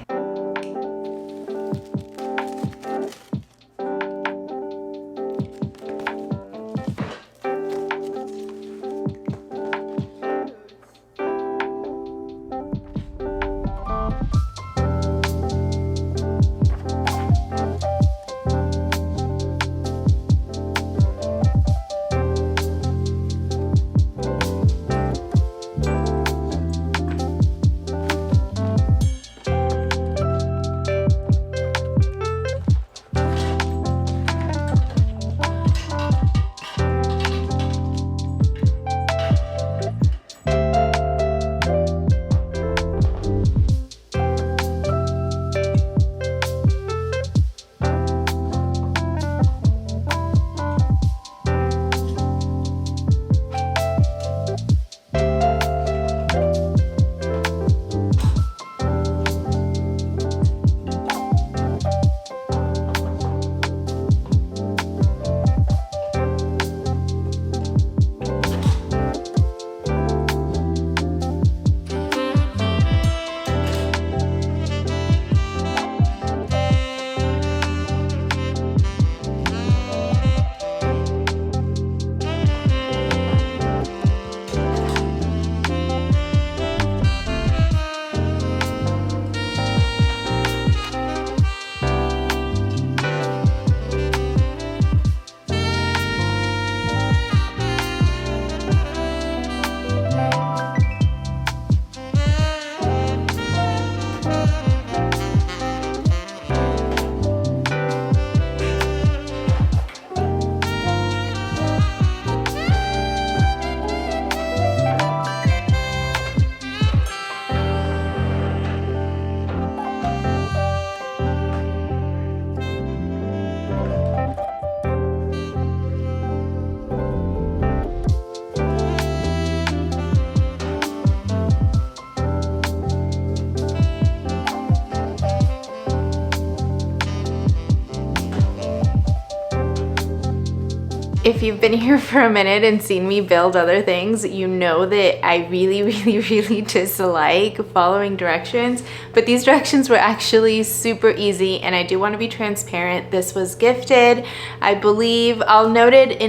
If you've been here for a minute and seen me build other things, you know that I really dislike following directions, but these directions were actually super easy, and I do want to be transparent. This was gifted. I believe I'll note it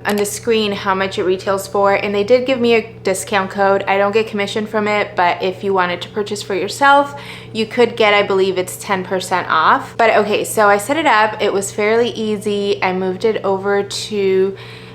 on the screen how much it retails for, and they did give me a discount code. I don't get commission from it, but if you wanted to purchase for yourself, you could get, I believe it's 10% off. But okay, so I set it up. It was fairly easy. I moved it over to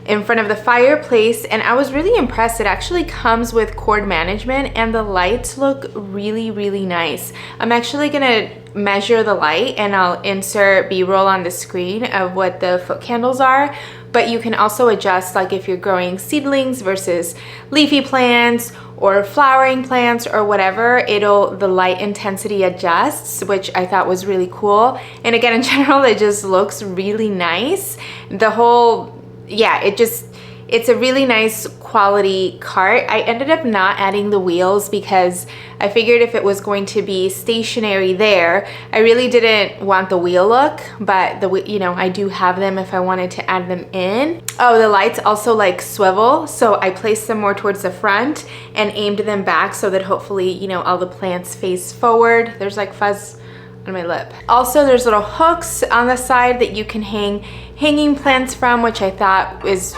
in front of the fireplace, and I was really impressed. It actually comes with cord management, and the lights look really nice. I'm actually gonna measure the light, and I'll insert B-roll on the screen of what the foot candles are. But you can also adjust, like if you're growing seedlings versus leafy plants or flowering plants or whatever, the light intensity adjusts, which I thought was really cool. And again, in general, it just looks really nice. The whole, yeah, it's a really nice quality cart. I ended up not adding the wheels because I figured if it was going to be stationary there, I really didn't want the wheel look, but I do have them if I wanted to add them in. Oh, the lights also like swivel, so I placed them more towards the front and aimed them back so that hopefully, all the plants face forward. There's like fuzz on my lip. Also, there's little hooks on the side that you can hang hanging plants from, which I thought is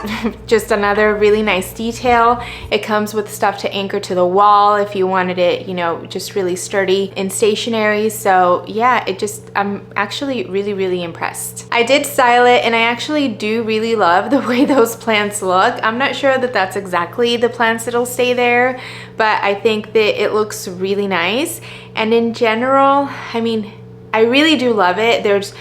just another really nice detail. It comes with stuff to anchor to the wall if you wanted it, just really sturdy and stationary. So yeah, I'm actually really impressed. I did style it, and I actually do really love the way those plants look. I'm not sure that that's exactly the plants that'll stay there, but I think that it looks really nice. And in general, I mean, I really do love it.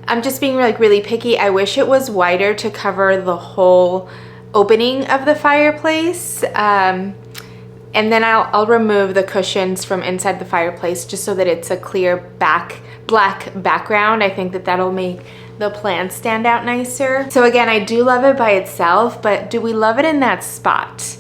I'm just being like really picky. I wish it was wider to cover the whole opening of the fireplace. And then I'll remove the cushions from inside the fireplace just so that it's a clear black background. I think that'll make the plants stand out nicer. So again, I do love it by itself, but do we love it in that spot?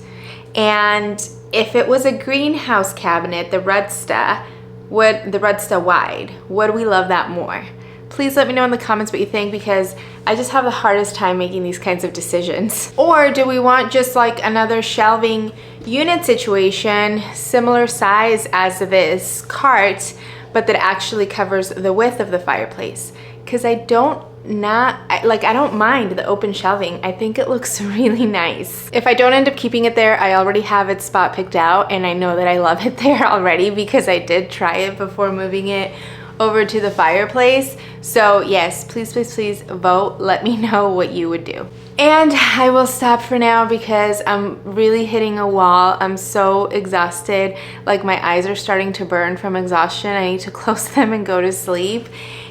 And if it was a greenhouse cabinet, the Rudsta wide, would we love that more? Please let me know in the comments what you think, because I just have the hardest time making these kinds of decisions. Or do we want just like another shelving unit situation, similar size as this cart, but that actually covers the width of the fireplace? Because I don't mind the open shelving. I think it looks really nice. If I don't end up keeping it there, I already have its spot picked out, and I know that I love it there already because I did try it before moving it over to the fireplace. So yes, please vote. Let me know what you would do. And I will stop for now because I'm really hitting a wall. I'm so exhausted. Like my eyes are starting to burn from exhaustion. I need to close them and go to sleep.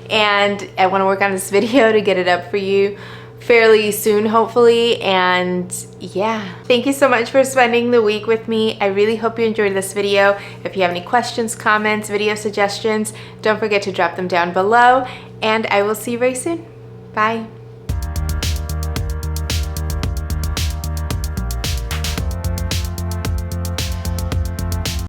And I want to work on this video to get it up for you fairly soon, hopefully. And yeah, thank you so much for spending the week with me. I really hope you enjoyed this video. If you have any questions, comments, video suggestions, don't forget to drop them down below, and I will see you very soon. Bye.